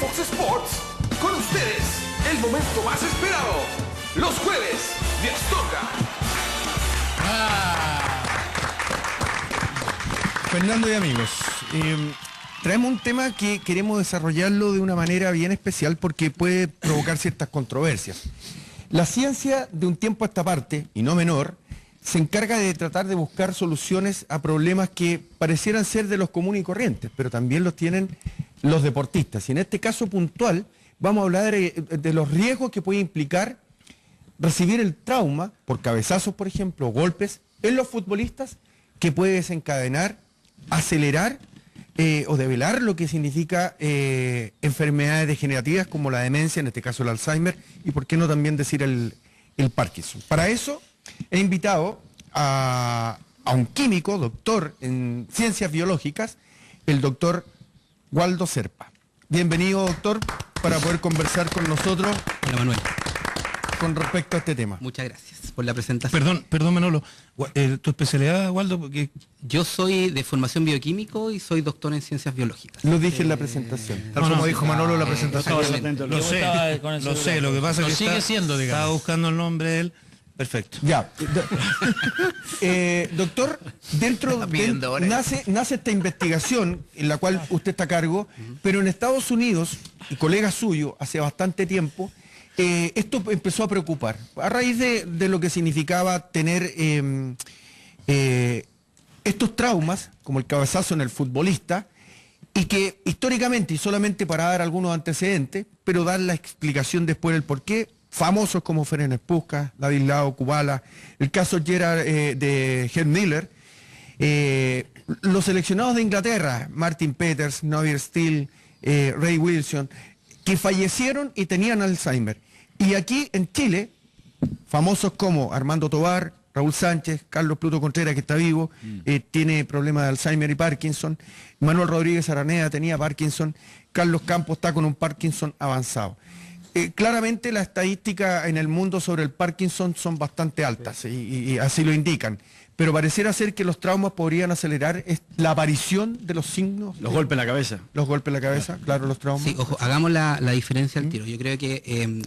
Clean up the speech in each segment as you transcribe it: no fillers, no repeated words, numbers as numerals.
Fox Sports, con ustedes, el momento más esperado, los jueves de Astorga. Fernando y amigos, traemos un tema que queremos desarrollarlo de una manera bien especial porque puede provocar ciertas controversias. La ciencia, de un tiempo a esta parte, y no menor, se encarga de tratar de buscar soluciones a problemas que parecieran ser de los comunes y corrientes, pero también los tienen los deportistas. Y en este caso puntual, vamos a hablar de los riesgos que puede implicar recibir el trauma por cabezazos, por ejemplo, o golpes en los futbolistas, que puede desencadenar, acelerar o develar lo que significa enfermedades degenerativas como la demencia, en este caso el Alzheimer, y por qué no también decir el Parkinson. Para eso he invitado a un químico, doctor en ciencias biológicas, el doctor Waldo Serpa. Bienvenido, doctor, para poder conversar con nosotros. Hola, Manuel. Con respecto a este tema. Muchas gracias por la presentación. Perdón, Manolo. ¿Tu especialidad, Waldo? Porque... Yo soy de formación bioquímico y soy doctor en ciencias biológicas. Lo dije en la presentación. Tal como dijo Manolo en la presentación. Lo sé, lo que pasa es que sigue siendo, digamos. Estaba buscando el nombre de él. Perfecto. Ya. Doctor, nace esta investigación en la cual usted está a cargo, pero en Estados Unidos, y colega suyo, hace bastante tiempo, esto empezó a preocupar, a raíz de lo que significaba tener estos traumas, como el cabezazo en el futbolista, y que históricamente, y solamente para dar algunos antecedentes, pero dar la explicación después del porqué, famosos como Ferenc Puskás, David Lau, Kubala, el caso Gerard de Gerd Müller, los seleccionados de Inglaterra, Martin Peters, Nigel Steele, Ray Wilson, que fallecieron y tenían Alzheimer. Y aquí en Chile, famosos como Armando Tobar, Raúl Sánchez, Carlos Pluto Contreras, que está vivo, tiene problemas de Alzheimer y Parkinson, Manuel Rodríguez Araneda tenía Parkinson, Carlos Campos está con un Parkinson avanzado. Claramente las estadísticas en el mundo sobre el Parkinson son bastante altas y así lo indican, pero pareciera ser que los traumas podrían acelerar la aparición de los signos. Los golpes en la cabeza. Los golpes en la cabeza, claro, los traumas. Sí, ojo, hagamos la diferencia al tiro. Yo creo que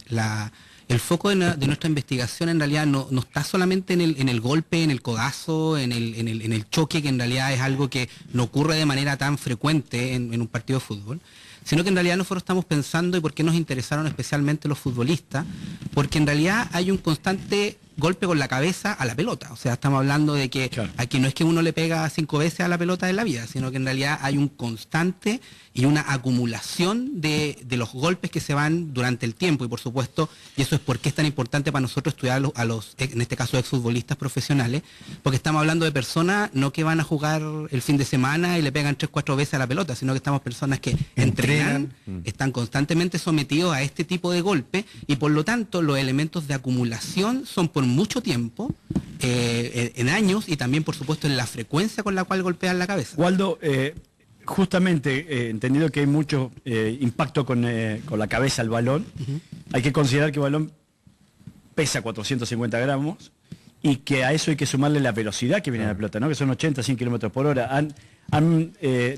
el foco de nuestra investigación en realidad no está solamente en el golpe, en el codazo, en el choque, que en realidad es algo que no ocurre de manera tan frecuente en un partido de fútbol, sino que en realidad nosotros estamos pensando, y por qué nos interesaron especialmente los futbolistas, porque en realidad hay un constante golpe con la cabeza a la pelota. O sea, estamos hablando de que aquí no es que uno le pega 5 veces a la pelota en la vida, sino que en realidad hay un constante y una acumulación de los golpes que se van durante el tiempo, y por supuesto, y eso es por qué es tan importante para nosotros estudiar a los, en este caso, exfutbolistas profesionales, porque estamos hablando de personas no que van a jugar el fin de semana y le pegan 3 o 4 veces a la pelota, sino que estamos personas que entrenan, están constantemente sometidos a este tipo de golpe, y por lo tanto los elementos de acumulación son por mucho tiempo, en años, y también por supuesto en la frecuencia con la cual golpean la cabeza. Waldo, justamente entendido que hay mucho impacto con la cabeza al balón, hay que considerar que el balón pesa 450 gramos y que a eso hay que sumarle la velocidad que viene de la pelota, ¿no? Que son 80, 100 kilómetros por hora.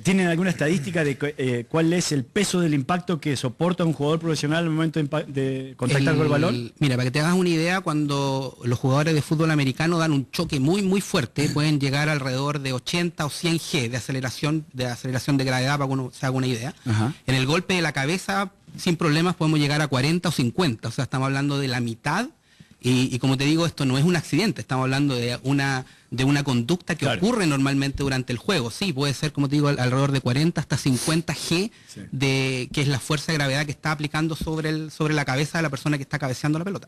¿Tienen alguna estadística de cuál es el peso del impacto que soporta un jugador profesional al momento de contactar con el balón? Mira, para que te hagas una idea, cuando los jugadores de fútbol americano dan un choque muy muy fuerte, pueden llegar alrededor de 80 o 100 G de aceleración de gravedad, para que uno se haga una idea. En el golpe de la cabeza, sin problemas, podemos llegar a 40 o 50, o sea, estamos hablando de la mitad. Y como te digo, esto no es un accidente, estamos hablando de una conducta que ocurre normalmente durante el juego. Sí, puede ser, como te digo, alrededor de 40 hasta 50 G, que es la fuerza de gravedad que está aplicando sobre la cabeza de la persona que está cabeceando la pelota.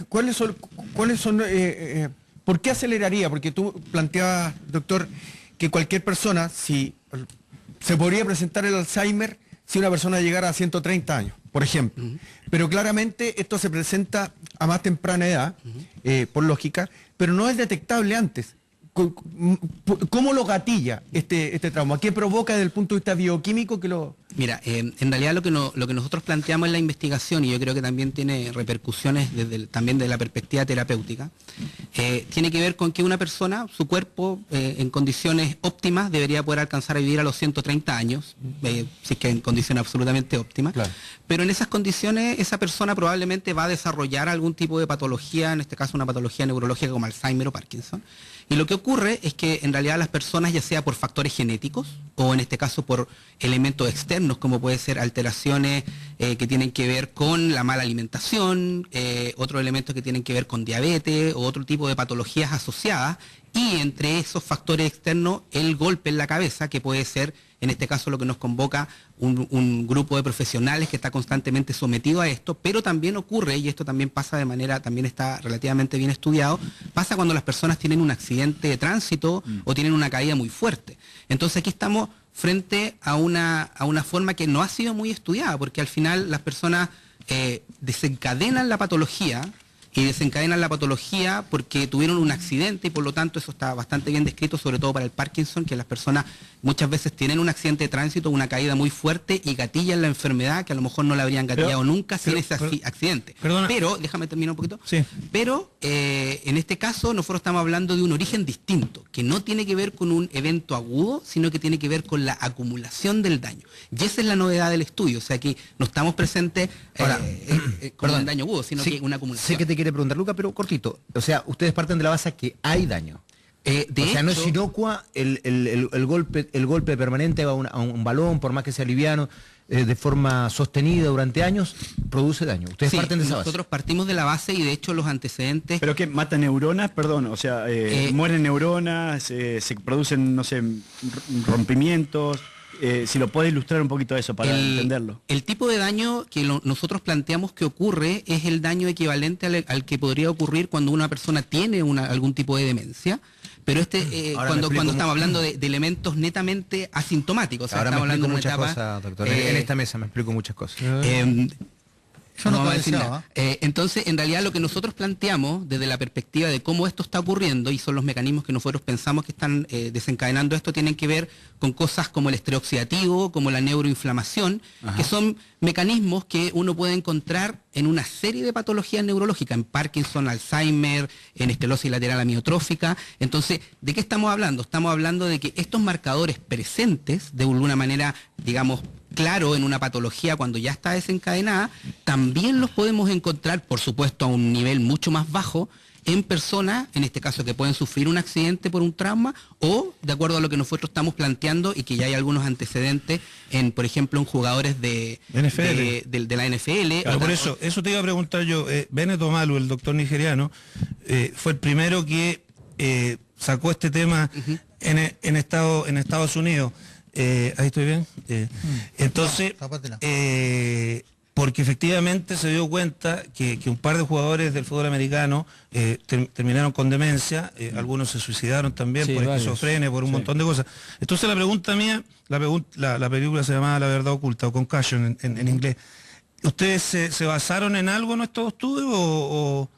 ¿Cuáles son ¿por qué aceleraría? Porque tú planteabas, doctor, que cualquier persona, si se podría presentar el Alzheimer si una persona llegara a 130 años, por ejemplo. Pero claramente esto se presenta a más temprana edad, por lógica, pero no es detectable antes. ¿Cómo lo gatilla este trauma? ¿Qué provoca desde el punto de vista bioquímico que lo...? Mira, en realidad lo que nosotros planteamos en la investigación, y yo creo que también tiene repercusiones también desde la perspectiva terapéutica, tiene que ver con que una persona, su cuerpo, en condiciones óptimas, debería poder alcanzar a vivir a los 130 años, si es que en condiciones absolutamente óptimas. Claro. Pero en esas condiciones, esa persona probablemente va a desarrollar algún tipo de patología, en este caso una patología neurológica como Alzheimer o Parkinson. Y lo que ocurre es que en realidad las personas, ya sea por factores genéticos o en este caso por elementos externos, como puede ser alteraciones que tienen que ver con la mala alimentación, otros elementos que tienen que ver con diabetes o otro tipo de patologías asociadas, y entre esos factores externos el golpe en la cabeza, que puede ser en este caso lo que nos convoca un grupo de profesionales que está constantemente sometido a esto, pero también ocurre, y esto también pasa de manera, también está relativamente bien estudiado, pasa cuando las personas tienen un accidente de tránsito o tienen una caída muy fuerte. Entonces aquí estamos frente a una forma que no ha sido muy estudiada, porque al final las personas desencadenan la patología, y desencadenan la patología porque tuvieron un accidente, y por lo tanto eso está bastante bien descrito, sobre todo para el Parkinson, que las personas muchas veces tienen un accidente de tránsito, una caída muy fuerte y gatillan la enfermedad que a lo mejor no la habrían gatillado nunca sin ese accidente. Perdona. Pero, déjame terminar un poquito, sí. Pero en este caso nosotros estamos hablando de un origen distinto, que no tiene que ver con un evento agudo, sino que tiene que ver con la acumulación del daño. Y esa es la novedad del estudio, o sea que no estamos presentes con un daño agudo, sino que una acumulación. Sé que te quiere preguntar, Luca, pero cortito. O sea, ustedes parten de la base que hay daño. O sea, no es inocua el golpe permanente a un balón, por más que sea liviano, de forma sostenida durante años, produce daño. Ustedes parten de esa base. Nosotros partimos de la base, y de hecho los antecedentes... ¿Pero qué? ¿Mata neuronas? Perdón, o sea, mueren neuronas, se producen, no sé, rompimientos... si lo puede ilustrar un poquito eso para entenderlo. El tipo de daño que nosotros planteamos que ocurre es el daño equivalente al que podría ocurrir cuando una persona tiene algún tipo de demencia, pero cuando estamos hablando de elementos netamente asintomáticos, o sea, ahora estamos hablando de una muchas etapa... cosas, doctor. En esta mesa me explico muchas cosas. Yo no pensaba. Entonces, en realidad lo que nosotros planteamos desde la perspectiva de cómo esto está ocurriendo, y son los mecanismos que nosotros pensamos que están desencadenando esto, tienen que ver con cosas como el estrés oxidativo, como la neuroinflamación, que son mecanismos que uno puede encontrar en una serie de patologías neurológicas, en Parkinson, Alzheimer, en esclerosis lateral amiotrófica. Entonces, ¿de qué estamos hablando? Estamos hablando de que estos marcadores presentes, de alguna manera, digamos, claro, en una patología cuando ya está desencadenada, también los podemos encontrar, por supuesto, a un nivel mucho más bajo, en personas, en este caso, que pueden sufrir un accidente por un trauma, o de acuerdo a lo que nosotros estamos planteando, y que ya hay algunos antecedentes, por ejemplo, en jugadores de la NFL. Claro, por eso te iba a preguntar yo. Bennett Omalu, el doctor nigeriano, fue el primero que sacó este tema en Estados Unidos. Ahí estoy bien. Entonces, porque efectivamente se dio cuenta que un par de jugadores del fútbol americano terminaron con demencia, algunos se suicidaron también por esquizofrenia, por un montón de cosas. Entonces la pregunta mía, la película se llamaba La Verdad Oculta, o Concussion en inglés. ¿Ustedes se basaron en algo en estos estudios o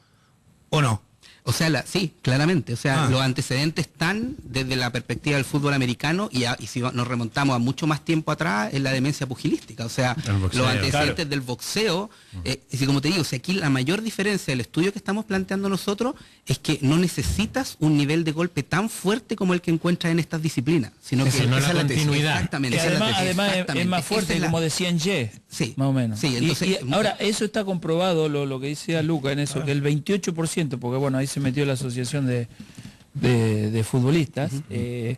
no? O sea, sí, claramente. O sea, los antecedentes están desde la perspectiva del fútbol americano, y si nos remontamos a mucho más tiempo atrás, en la demencia pugilística. O sea, los antecedentes del boxeo. Y como te digo, aquí la mayor diferencia del estudio que estamos planteando nosotros es que no necesitas un nivel de golpe tan fuerte como el que encuentras en estas disciplinas, sino que esa es la continuidad. Exactamente. Además es más fuerte, como decían sí, más o menos. Sí, entonces, y ahora, eso está comprobado, lo que decía Luca en eso, que el 28%, porque bueno, ahí se metió la asociación de futbolistas, el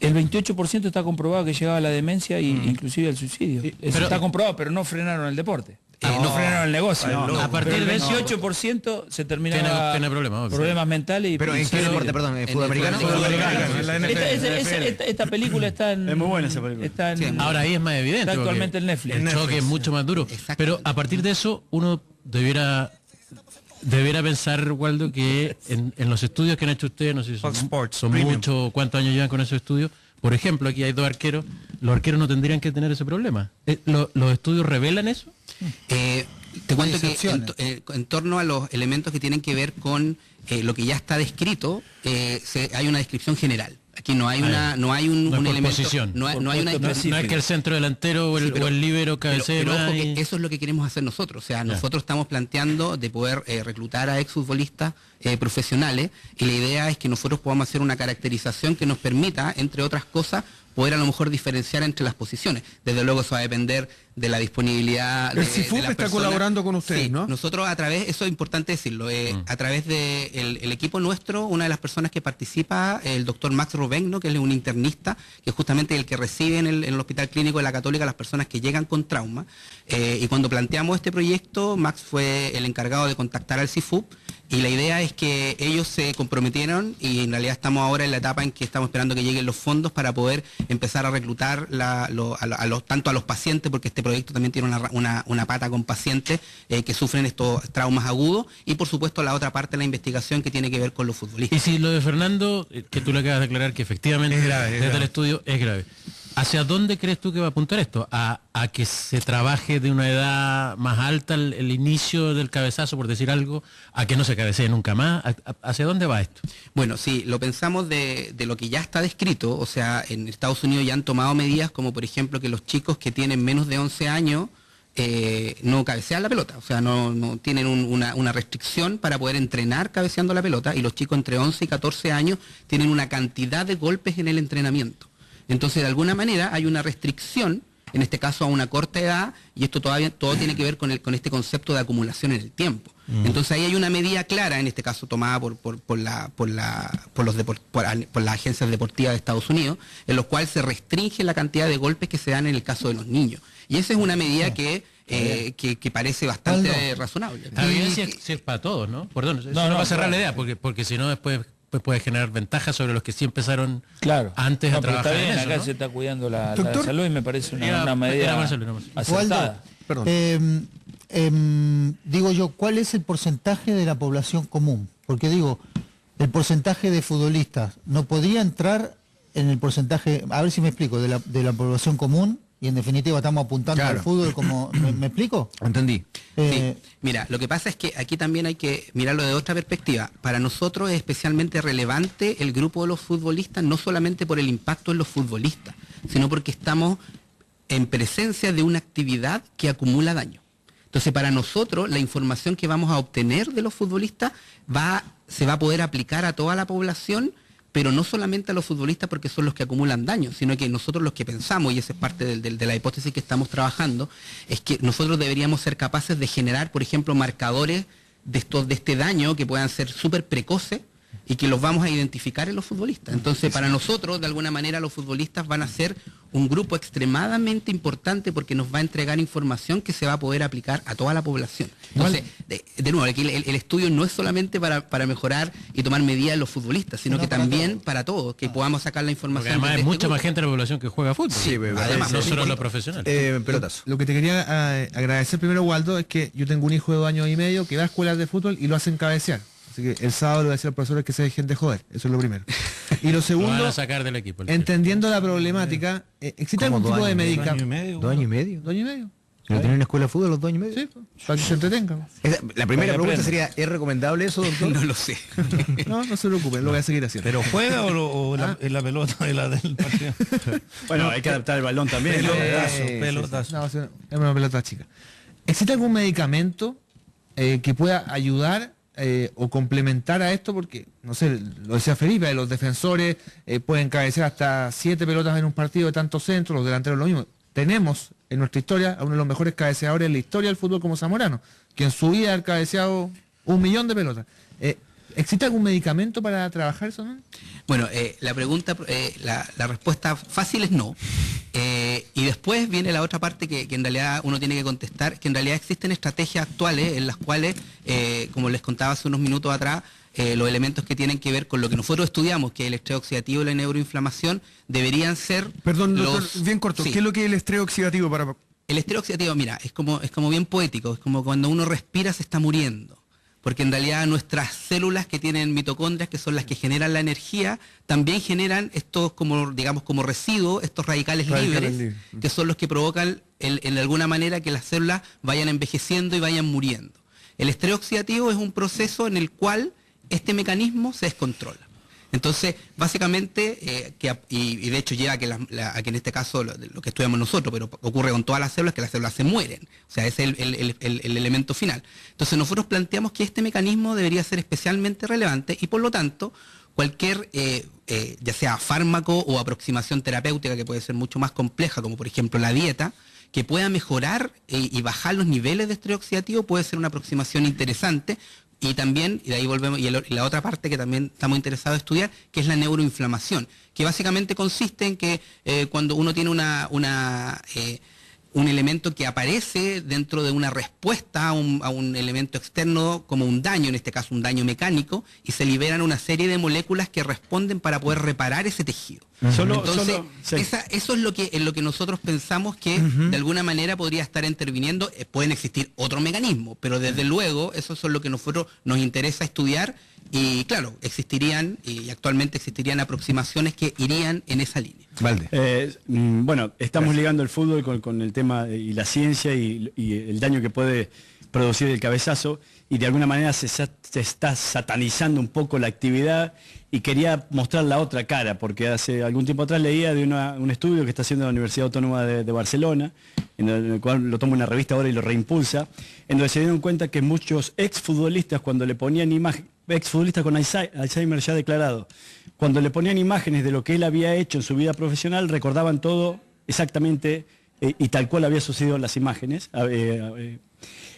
28% está comprobado que llegaba a la demencia e inclusive al suicidio. Eso está comprobado, pero no frenaron el deporte. No frenaron el negocio. A partir del de 28% se terminaba tiene problemas mentales. ¿Pero en qué deporte, perdón? ¿En fútbol americano? Esta película está en... Es muy buena esa película. Ahora ahí es más evidente. Está actualmente en Netflix. El choque es mucho más duro. Pero a partir de eso, uno debiera pensar, Waldo, que en los estudios que han hecho ustedes, no sé si son muchos, ¿cuántos años llevan con esos estudios? Por ejemplo, aquí hay 2 arqueros, los arqueros no tendrían que tener ese problema. ¿Los estudios revelan eso? Te cuento que en torno a los elementos que tienen que ver con lo que ya está descrito, hay una descripción general. Aquí no hay un elemento, posición. no hay una no es que el centro delantero o el líbero cabecee. Pero ojo que eso es lo que queremos hacer nosotros. O sea, nosotros estamos planteando de poder reclutar a exfutbolistas profesionales, y la idea es que nosotros podamos hacer una caracterización que nos permita, entre otras cosas, poder a lo mejor diferenciar entre las posiciones. Desde luego eso va a depender de la disponibilidad de el CIFUP está personas. colaborando con ustedes, sí, ¿no? Nosotros a través, eso es importante decirlo, a través de el equipo nuestro, una de las personas que participa, el doctor Max Rovegno, que es un internista, que es justamente el que recibe en el Hospital Clínico de la Católica a las personas que llegan con trauma. Y cuando planteamos este proyecto, Max fue el encargado de contactar al CIFUP, y la idea es que ellos se comprometieron, y en realidad estamos ahora en la etapa en que estamos esperando que lleguen los fondos para poder empezar a reclutar tanto a los pacientes, porque este proyecto también tiene una pata con pacientes que sufren estos traumas agudos, y por supuesto la otra parte de la investigación que tiene que ver con los futbolistas. Y si lo de Fernando, que tú le acabas de aclarar que efectivamente desde el estudio es grave, ¿hacia dónde crees tú que va a apuntar esto? ¿A que se trabaje de una edad más alta el inicio del cabezazo, por decir algo? ¿A que no se cabecee nunca más? ¿Hacia dónde va esto? Bueno, sí, lo pensamos de lo que ya está descrito. O sea, en Estados Unidos ya han tomado medidas como, por ejemplo, que los chicos que tienen menos de 11 años no cabecean la pelota. O sea, no tienen una restricción para poder entrenar cabeceando la pelota, y los chicos entre 11 y 14 años tienen una cantidad de golpes en el entrenamiento. Entonces, de alguna manera hay una restricción, en este caso a una corta edad, y esto todo tiene que ver con este concepto de acumulación en el tiempo. Entonces ahí hay una medida clara, en este caso tomada por las agencias deportivas de Estados Unidos, en los cuales se restringe la cantidad de golpes que se dan en el caso de los niños. Y esa es una medida que parece bastante razonable. La evidencia es para todos, ¿no? Perdón, no va a cerrar la idea, porque si no después puede generar ventajas sobre los que sí empezaron antes a trabajar. Está bien, en eso, acá ¿no? se está cuidando la salud, y me parece una medida acertada. Digo yo, ¿cuál es el porcentaje de la población común? Porque digo, el porcentaje de futbolistas no podría entrar en el porcentaje, a ver si me explico, de la población común, y en definitiva estamos apuntando al fútbol como... ¿Me explico? Entendí. Sí. Mira, lo que pasa es que aquí también hay que mirarlo de otra perspectiva. Para nosotros es especialmente relevante el grupo de los futbolistas, no solamente por el impacto en los futbolistas, sino porque estamos en presencia de una actividad que acumula daño. Entonces, para nosotros, la información que vamos a obtener de los futbolistas se va a poder aplicar a toda la población, pero no solamente a los futbolistas porque son los que acumulan daño, sino que nosotros los que pensamos, y esa es parte de la hipótesis que estamos trabajando, es que nosotros deberíamos ser capaces de generar, por ejemplo, marcadores de este daño que puedan ser súper precoces, y que los vamos a identificar en los futbolistas. Entonces, para nosotros, de alguna manera, los futbolistas van a ser un grupo extremadamente importante, porque nos va a entregar información que se va a poder aplicar a toda la población. Entonces, de nuevo, aquí el estudio no es solamente para mejorar y tomar medidas en los futbolistas, sino que también para todos, que podamos sacar la información. Porque además hay mucha más gente en la población que juega fútbol. Sí, además, no solo los profesionales. Pelotazo. Lo que te quería agradecer primero, Waldo, es que yo tengo un hijo de 2 años y medio que va a escuelas de fútbol y lo hacen cabecear. Así que el sábado le voy a decir al profesor que se dejen de joder. Eso es lo primero. Y lo segundo, Lo van a sacar del equipo. entendiendo la problemática, ¿existe algún tipo de medicamento? 2 años y medio. 2 años y medio. Si no tienen una escuela de fútbol los 2 años y medio. Sí, para que se entretengan. La primera pregunta sería, ¿es recomendable eso, doctor? No lo sé. No se preocupen, lo voy a seguir haciendo. ¿Pero juega o en la pelota de la del partido? Bueno, hay que adaptar el balón también. Pelotazo. No, es una pelota chica. ¿Existe algún medicamento que pueda ayudar o complementar a esto? Porque, no sé, lo decía Felipe, los defensores pueden cabecear hasta 7 pelotas en un partido de tantos centros, los delanteros lo mismo. Tenemos en nuestra historia a uno de los mejores cabeceadores en la historia del fútbol como Zamorano, que en su vida ha cabeceado 1 millón de pelotas. ¿Existe algún medicamento para trabajar eso, no? Bueno, la pregunta, la respuesta fácil es no. Y después viene la otra parte que en realidad uno tiene que contestar, que en realidad existen estrategias actuales en las cuales, como les contaba hace unos minutos atrás, los elementos que tienen que ver con lo que nosotros estudiamos, que es el estrés oxidativo y la neuroinflamación, deberían ser... Perdón, doctor, bien corto, Sí. ¿qué es lo que es el estrés oxidativo para...? El estrés oxidativo, mira, es como bien poético, es como cuando uno respira se está muriendo. Porque en realidad nuestras células que tienen mitocondrias, que son las que generan la energía, también generan estos como residuos, estos radicales libres, que son los que provocan en alguna manera que las células vayan envejeciendo y vayan muriendo. El estrés oxidativo es un proceso en el cual este mecanismo se descontrola. Entonces, básicamente, y de hecho lleva a que en este caso, lo que estudiamos nosotros, pero ocurre con todas las células, que las células se mueren. O sea, ese es el elemento final. Entonces, nosotros planteamos que este mecanismo debería ser especialmente relevante y por lo tanto, cualquier, ya sea fármaco o aproximación terapéutica que puede ser mucho más compleja, como por ejemplo la dieta, que pueda mejorar y bajar los niveles de estrés oxidativo, puede ser una aproximación interesante. Y también, y de ahí volvemos, y la otra parte que también estamos interesados en estudiar, que es la neuroinflamación, que básicamente consiste en que cuando uno tiene un elemento que aparece dentro de una respuesta a un elemento externo, como un daño, en este caso un daño mecánico, y se liberan una serie de moléculas que responden para poder reparar ese tejido. Entonces, eso es lo que nosotros pensamos que de alguna manera podría estar interviniendo. Pueden existir otros mecanismos, pero desde luego eso es lo que nosotros nos interesa estudiar y claro, existirían y actualmente existirían aproximaciones que irían en esa línea. Bueno, estamos ligando el fútbol con el tema y la ciencia y el daño que puede producir el cabezazo, y de alguna manera se está satanizando un poco la actividad, y quería mostrar la otra cara, porque hace algún tiempo atrás leía de un estudio que está haciendo la Universidad Autónoma de Barcelona, en el cual lo toma una revista ahora y lo reimpulsa, en donde se dieron cuenta que muchos exfutbolistas, cuando le ponían exfutbolistas con Alzheimer ya declarado, cuando le ponían imágenes de lo que él había hecho en su vida profesional, recordaban todo exactamente y tal cual había sucedido en las imágenes.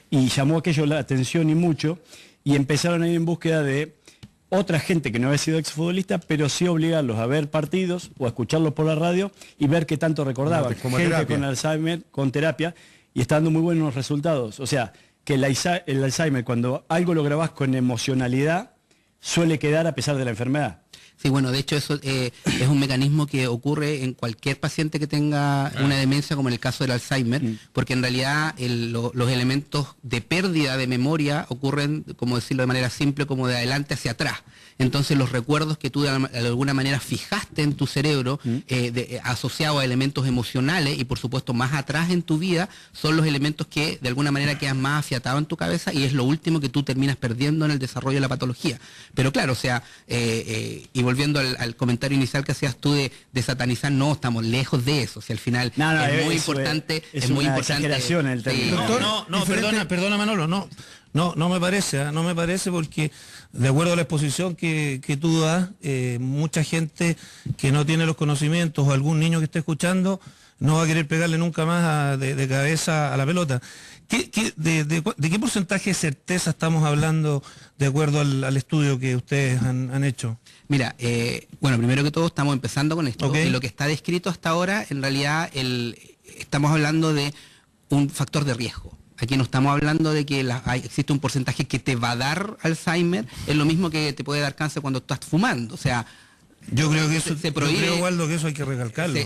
Y llamó aquello la atención y mucho, y empezaron a ir en búsqueda de otra gente que no había sido exfutbolista, pero sí obligarlos a ver partidos o a escucharlos por la radio y ver qué tanto recordaban. Como gente terapia. Con Alzheimer, con terapia, y está dando muy buenos resultados. O sea, que el Alzheimer, cuando algo lo grabás con emocionalidad, suele quedar a pesar de la enfermedad. Sí, bueno, de hecho eso es un mecanismo que ocurre en cualquier paciente que tenga una demencia, como en el caso del Alzheimer, porque en realidad los elementos de pérdida de memoria ocurren, como decirlo de manera simple, como de adelante hacia atrás. Entonces los recuerdos que tú de alguna manera fijaste en tu cerebro, asociados a elementos emocionales y por supuesto más atrás en tu vida, son los elementos que de alguna manera quedan más afiatados en tu cabeza y es lo último que tú terminas perdiendo en el desarrollo de la patología. Pero claro, o sea, y volviendo al comentario inicial que hacías tú de satanizar, no, estamos lejos de eso. O sea, al final es muy importante. Es muy importante. Exageración el término. Perdona Manolo, no me parece porque de acuerdo a la exposición que tú das, mucha gente que no tiene los conocimientos o algún niño que esté escuchando no va a querer pegarle nunca más de cabeza a la pelota. ¿De qué porcentaje de certeza estamos hablando de acuerdo al estudio que ustedes han hecho? Mira, bueno, primero que todo estamos empezando con esto. Y lo que está descrito hasta ahora, en realidad estamos hablando de un factor de riesgo. Aquí no estamos hablando de que existe un porcentaje que te va a dar Alzheimer, es lo mismo que te puede dar cáncer cuando estás fumando. O sea, yo creo que eso se prohíbe. Yo creo, Waldo, que eso hay que recalcarlo.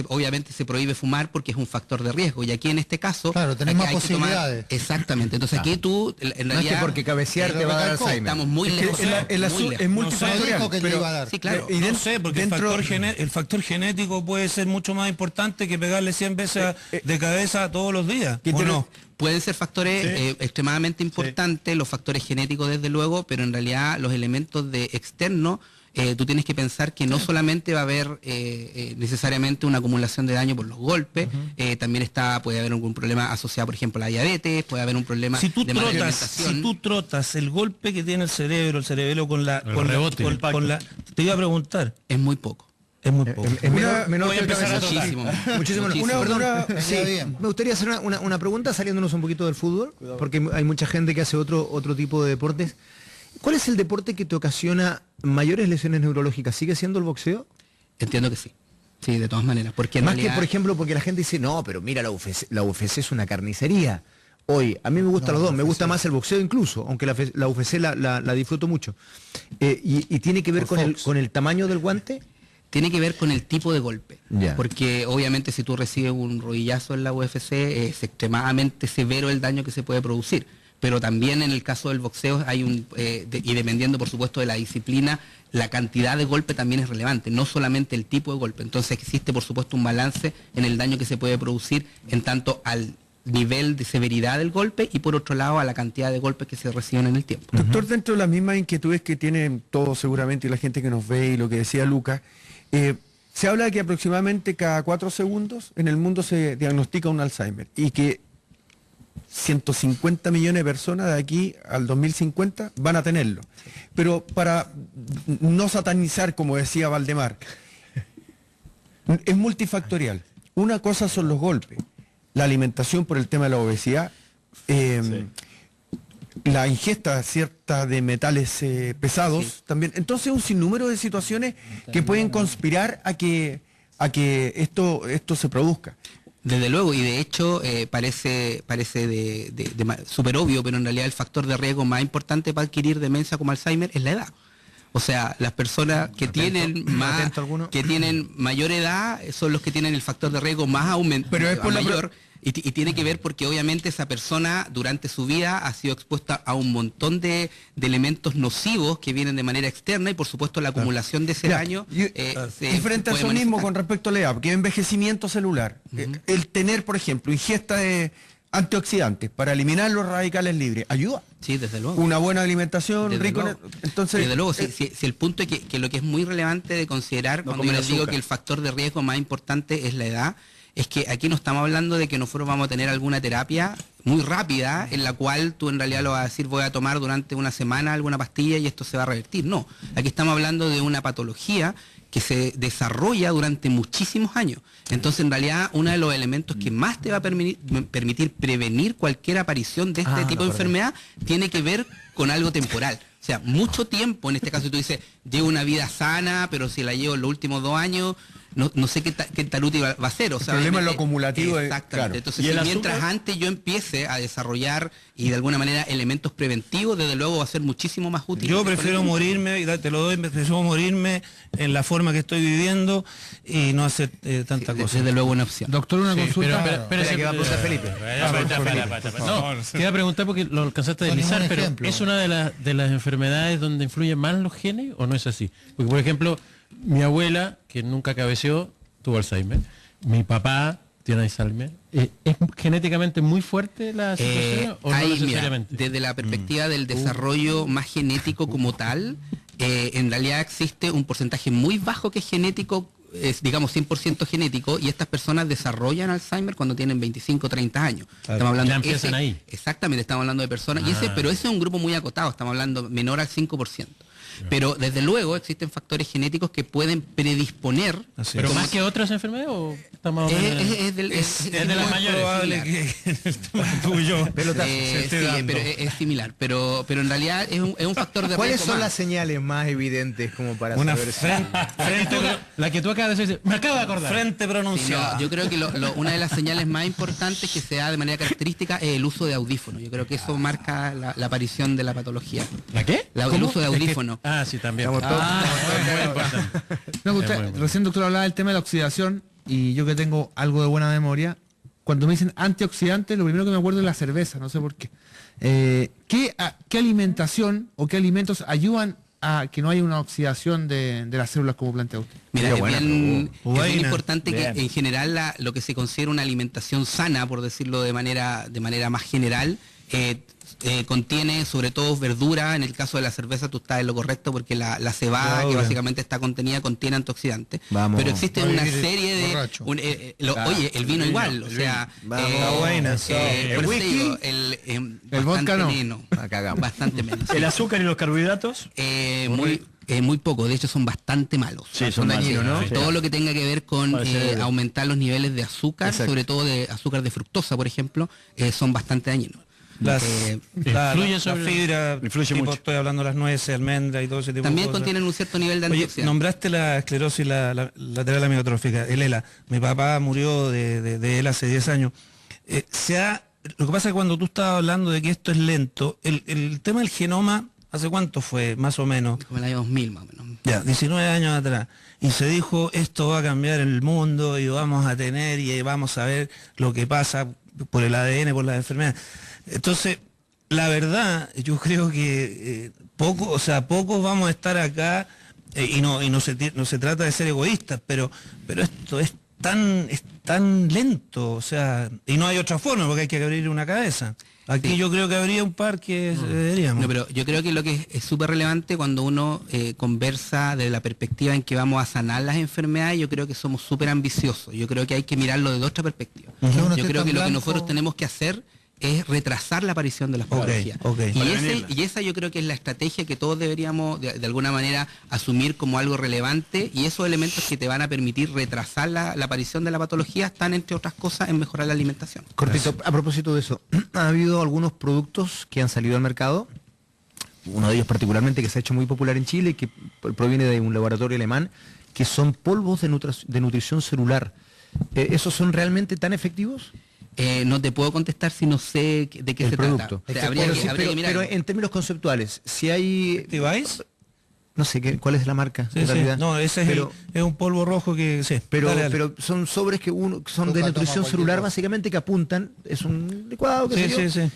Obviamente se prohíbe fumar porque es un factor de riesgo. Y aquí en este caso. Claro, tenés más posibilidades. Exactamente. Entonces aquí tú, en realidad. No es que porque cabecear te va a dar Alzheimer. Estamos muy lejos. Es multifactorial. Sí, claro. No sé, porque el factor genético puede ser mucho más importante que pegarle 100 veces de cabeza todos los días. ¿O no? Pueden ser factores extremadamente importantes, los factores genéticos desde luego, pero en realidad los elementos de externos, tú tienes que pensar que no solamente va a haber necesariamente una acumulación de daño por los golpes, también puede haber algún problema asociado, por ejemplo, a la diabetes, puede haber un problema de mala alimentación. Si tú trotas el golpe que tiene el cerebro con la... Te iba a preguntar. Es muy poco. Es muy poco. Voy a empezar a muchísimo. Me gustaría hacer una pregunta saliéndonos un poquito del fútbol, porque hay mucha gente que hace otro tipo de deportes. ¿Cuál es el deporte que te ocasiona mayores lesiones neurológicas? ¿Sigue siendo el boxeo? Entiendo que sí. Sí, de todas maneras. Porque más que, por ejemplo, porque la gente dice, no, pero mira, la UFC es una carnicería. Hoy, a mí me gustan los dos, me gusta más el boxeo incluso, aunque la UFC la disfruto mucho. Y tiene que ver con el tamaño del guante. Tiene que ver con el tipo de golpe, porque obviamente si tú recibes un rodillazo en la UFC es extremadamente severo el daño que se puede producir, pero también en el caso del boxeo hay y dependiendo por supuesto de la disciplina, la cantidad de golpe también es relevante, no solamente el tipo de golpe. Entonces existe por supuesto un balance en el daño que se puede producir en tanto al nivel de severidad del golpe y por otro lado a la cantidad de golpes que se reciben en el tiempo. Doctor, dentro de las mismas inquietudes que tienen todos seguramente y la gente que nos ve y lo que decía Lucas, se habla de que aproximadamente cada 4 segundos en el mundo se diagnostica un Alzheimer y que 150 millones de personas de aquí al 2050 van a tenerlo. Pero para no satanizar, como decía Valdemar, es multifactorial. Una cosa son los golpes, la alimentación por el tema de la obesidad, la ingesta cierta de metales pesados también. Entonces un sinnúmero de situaciones que pueden conspirar a que esto se produzca. Desde luego, y de hecho parece súper obvio, pero en realidad el factor de riesgo más importante para adquirir demencia como Alzheimer es la edad. O sea, las personas que tienen mayor edad son los que tienen el factor de riesgo más mayor. Y tiene que ver porque obviamente esa persona durante su vida ha sido expuesta a un montón de elementos nocivos que vienen de manera externa y por supuesto la acumulación de ese daño. Y frente a eso mismo con respecto a la edad, porque envejecimiento celular, el tener, por ejemplo, ingesta de antioxidantes para eliminar los radicales libres, ¿ayuda? Sí, desde luego. Una buena alimentación, entonces... Desde luego, si el punto es que lo que es muy relevante de considerar cuando yo les digo que el factor de riesgo más importante es la edad, es que aquí no estamos hablando de que nosotros vamos a tener alguna terapia muy rápida en la cual tú en realidad lo vas a decir voy a tomar durante una semana alguna pastilla y esto se va a revertir. No, aquí estamos hablando de una patología que se desarrolla durante muchísimos años. Entonces, en realidad, uno de los elementos que más te va a permitir prevenir cualquier aparición de este tipo de enfermedad tiene que ver con algo temporal. O sea, mucho tiempo, en este caso tú dices, llevo una vida sana, pero si la llevo en los últimos 2 años, no sé qué tan útil va a ser. O sea, el problema es lo acumulativo. Exactamente. Claro. Entonces, si mientras antes yo empiece a desarrollar y de alguna manera elementos preventivos, desde luego va a ser muchísimo más útil. Yo prefiero morirme, y te lo doy, prefiero morirme en la forma que estoy viviendo y no hacer tanta cosa. Desde luego una opción. Doctor, una consulta. Espera que va a preguntar Felipe. No, quería preguntar porque lo alcanzaste a deslizar, pero ¿es una de las enfermedades donde influyen más los genes o no es así? Porque, por ejemplo, mi abuela, que nunca cabeceó, tuvo Alzheimer. Mi papá tiene Alzheimer. ¿Es genéticamente muy fuerte la situación o no necesariamente? Mira, desde la perspectiva del desarrollo más genético como tal, en realidad existe un porcentaje muy bajo que es genético, es digamos 100% genético, y estas personas desarrollan Alzheimer cuando tienen 25 o 30 años. Claro. Estamos hablando ya empiezan ahí. Exactamente, estamos hablando de personas, pero ese es un grupo muy acotado, estamos hablando menor al 5%. Pero desde luego existen factores genéticos que pueden predisponer. ¿Pero más que otras enfermedades o está más o menos? Es de las mayores. Probable que tuyo pero es similar. Pero en realidad es un factor de ¿Cuáles riesgo son más. las señales más evidentes como para saber la que tú acabas de decir, me acabo de acordar. Frente pronunciada. Yo creo que una de las señales más importantes que se da de manera característica es el uso de audífonos. Yo creo que eso marca la aparición de la patología. ¿La qué? El uso de audífonos. Sí, también. Muy importante. Recién, doctor, hablaba del tema de la oxidación y yo que tengo algo de buena memoria, cuando me dicen antioxidantes, lo primero que me acuerdo es la cerveza, no sé por qué. ¿Qué alimentación o qué alimentos ayudan a que no haya una oxidación de las células como plantea usted? Mira, es bien importante que en general lo que se considera una alimentación sana, por decirlo de manera más general, contiene sobre todo verdura. En el caso de la cerveza tú estás en lo correcto porque la cebada, que básicamente está contenida, contiene antioxidantes. Pero existe una serie de... oye, el vino igual, o sea... el whisky, el vodka no. Bastante menos. ¿El azúcar y los carbohidratos? Muy poco, de hecho son bastante malos. Sí, son dañinos, ¿no? Sí. Todo lo que tenga que ver con aumentar los niveles de azúcar, sobre todo de azúcar de fructosa, por ejemplo, son bastante dañinos. La fibra, influye mucho. Estoy hablando de las nueces, almendras y todo ese tipo también de cosas. Contienen un cierto nivel de antioxidantes. Nombraste la esclerosis lateral amiotrófica, el ELA. Mi papá murió de ELA hace 10 años. Lo que pasa es que cuando tú estabas hablando de que esto es lento, el tema del genoma, ¿hace cuánto fue, más o menos? Como el año 2000, más o menos. Ya, 19 años atrás. Y se dijo, esto va a cambiar el mundo y vamos a tener y vamos a ver lo que pasa por el ADN, por las enfermedades. Entonces, la verdad, yo creo que pocos vamos a estar acá y no se trata de ser egoístas, pero esto es es tan lento, o sea, y no hay otra forma porque hay que abrir una cabeza. Aquí yo creo que habría un par que deberíamos. No, pero yo creo que lo que es súper relevante cuando uno conversa desde la perspectiva en que vamos a sanar las enfermedades, yo creo que somos súper ambiciosos. Yo creo que hay que mirarlo desde otra perspectiva. Yo creo que lo que nosotros tenemos que hacer es retrasar la aparición de las patologías. Y esa yo creo que es la estrategia que todos deberíamos de alguna manera asumir como algo relevante, y esos elementos que te van a permitir retrasar la aparición de la patología están, entre otras cosas, en mejorar la alimentación. Cortito, a propósito de eso, ha habido algunos productos que han salido al mercado, uno de ellos particularmente que se ha hecho muy popular en Chile, que proviene de un laboratorio alemán, que son polvos de nutrición celular. ¿Esos son realmente tan efectivos? No te puedo contestar si no sé de qué se producto. trata. Pero en términos conceptuales, si hay... ¿Device? No sé cuál es la marca, en realidad. No, ese es un polvo rojo que... Sí, pero son sobres que son de nutrición celular, básicamente, que apuntan, es un licuado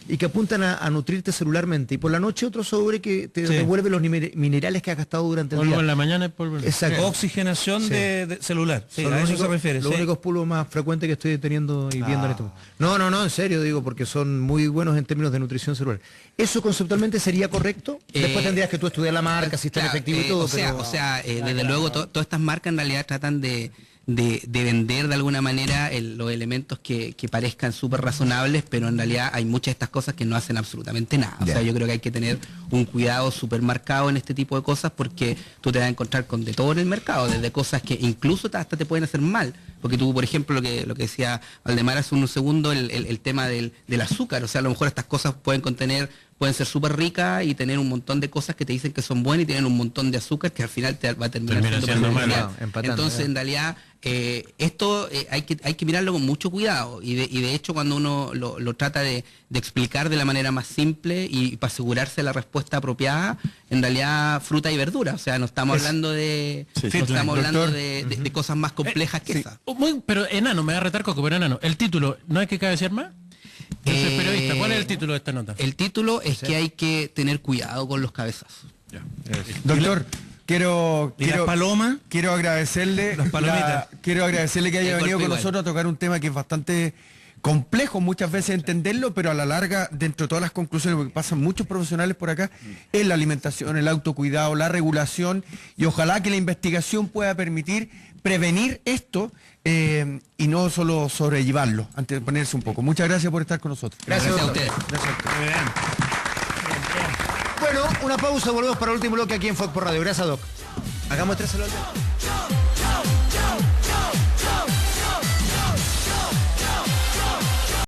y que apuntan a nutrirte celularmente. Y por la noche otro sobre que te devuelve los minerales que has gastado durante el día. Polvo en la mañana es polvo. Exacto. Oxigenación de celular. A eso se refiere. Los únicos polvos más frecuentes que estoy teniendo y viendo en este momento. No, en serio digo, porque son muy buenos en términos de nutrición celular. ¿Eso conceptualmente sería correcto? Después tendrías que tú estudiar la marca, si está efectivo y todo. Desde luego, todas estas marcas en realidad tratan de vender de alguna manera los elementos que parezcan súper razonables, pero en realidad hay muchas de estas cosas que no hacen absolutamente nada. O sea, yo creo que hay que tener un cuidado súper marcado en este tipo de cosas, porque tú te vas a encontrar con de todo en el mercado, desde cosas que incluso hasta te pueden hacer mal. Porque tú, por ejemplo, lo que decía Valdemar hace unos segundos, el tema del azúcar. O sea, a lo mejor estas cosas pueden ser súper ricas y tener un montón de cosas que te dicen que son buenas y tienen un montón de azúcar que al final te va a terminar siendo perjudicial. Entonces, en realidad, esto hay que mirarlo con mucho cuidado, y de hecho cuando uno lo trata de explicar de la manera más simple y para asegurarse la respuesta apropiada, en realidad fruta y verdura. O sea, no estamos hablando de cosas más complejas que esas. Pero enano, me va a retar Coco, pero enano, el título, ¿no hay que cabecear más? Yo soy periodista, ¿cuál es el título de esta nota? El título es que hay que tener cuidado con los cabezazos. Doctor, quiero agradecerle que haya venido con nosotros a tocar un tema que es bastante complejo muchas veces entenderlo, pero a la larga, dentro de todas las conclusiones, porque pasan muchos profesionales por acá, es la alimentación, el autocuidado, la regulación, y ojalá que la investigación pueda permitir prevenir esto y no solo sobrellevarlo, antes de ponerse un poco. Muchas gracias por estar con nosotros. Gracias a ustedes. Bueno, una pausa, volvemos para el último bloque aquí en Fox por Radio. Gracias, Doc. Hagamos 3 al